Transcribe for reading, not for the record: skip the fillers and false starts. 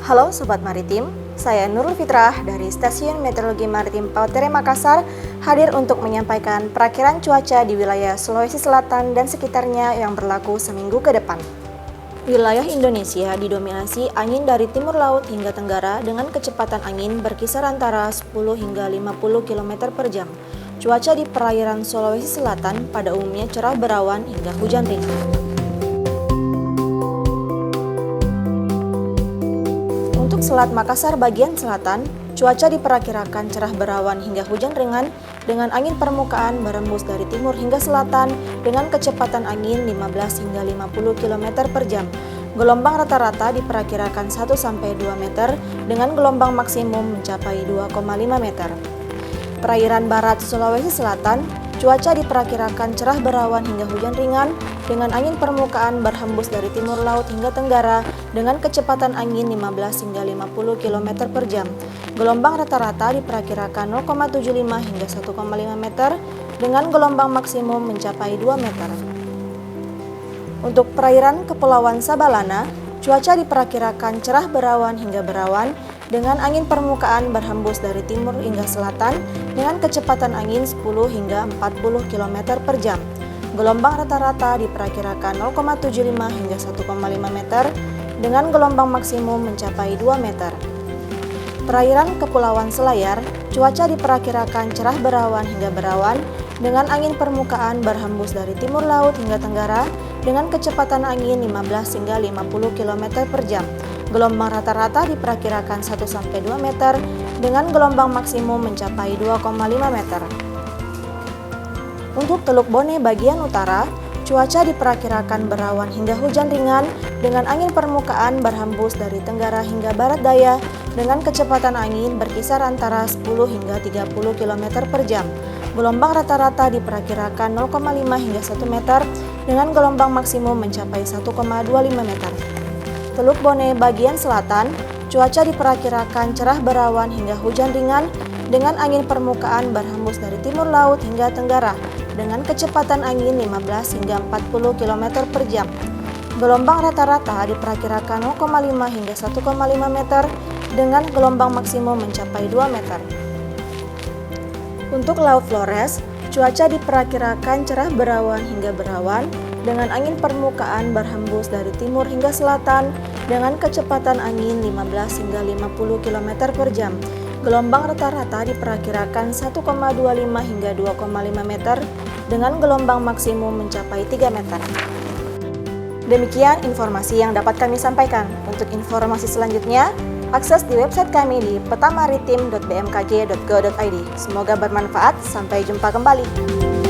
Halo Sobat Maritim, saya Nurul Fitrah dari Stasiun Meteorologi Maritim Pautere Makassar hadir untuk menyampaikan perakiraan cuaca di wilayah Sulawesi Selatan dan sekitarnya yang berlaku seminggu ke depan. Wilayah Indonesia didominasi angin dari timur laut hingga tenggara dengan kecepatan angin berkisar antara 10 hingga 50 km per jam. Cuaca di perairan Sulawesi Selatan pada umumnya cerah berawan hingga hujan ringan. Untuk Selat Makassar bagian selatan, cuaca diperkirakan cerah berawan hingga hujan ringan dengan angin permukaan berembus dari timur hingga selatan dengan kecepatan angin 15 hingga 50 km per jam. Gelombang rata-rata diperkirakan 1-2 meter dengan gelombang maksimum mencapai 2,5 meter. Perairan barat Sulawesi Selatan, cuaca diperkirakan cerah berawan hingga hujan ringan dengan angin permukaan berhembus dari timur laut hingga tenggara dengan kecepatan angin 15 hingga 50 km per jam. Gelombang rata-rata diperkirakan 0,75 hingga 1,5 meter dengan gelombang maksimum mencapai 2 meter. Untuk perairan Kepulauan Sabalana, cuaca diperkirakan cerah berawan hingga berawan dengan angin permukaan berhembus dari timur hingga selatan dengan kecepatan angin 10 hingga 40 km per jam. Gelombang rata-rata diperkirakan 0,75 hingga 1,5 meter dengan gelombang maksimum mencapai 2 meter. Perairan Kepulauan Selayar, cuaca diperkirakan cerah berawan hingga berawan dengan angin permukaan berhembus dari timur laut hingga tenggara dengan kecepatan angin 15 hingga 50 km per jam. Gelombang rata-rata diperkirakan 1-2 meter dengan gelombang maksimum mencapai 2,5 meter. Untuk Teluk Bone bagian utara, cuaca diperkirakan berawan hingga hujan ringan dengan angin permukaan berhembus dari tenggara hingga barat daya dengan kecepatan angin berkisar antara 10 hingga 30 km per jam. Gelombang rata-rata diperkirakan 0,5 hingga 1 meter dengan gelombang maksimum mencapai 1,25 meter. Teluk Bone bagian selatan, cuaca diperkirakan cerah berawan hingga hujan ringan dengan angin permukaan berhembus dari timur laut hingga tenggara dengan kecepatan angin 15 hingga 40 km per jam. Gelombang rata-rata diperkirakan 0,5 hingga 1,5 meter dengan gelombang maksimum mencapai 2 meter. Untuk Laut Flores, cuaca diperkirakan cerah berawan hingga berawan dengan angin permukaan berhembus dari timur hingga selatan dengan kecepatan angin 15 hingga 50 km per jam. Gelombang rata-rata diperkirakan 1,25 hingga 2,5 meter dengan gelombang maksimum mencapai 3 meter. Demikian informasi yang dapat kami sampaikan. Untuk informasi selanjutnya, akses di website kami di petamaritim.bmkg.go.id. Semoga bermanfaat. Sampai jumpa kembali.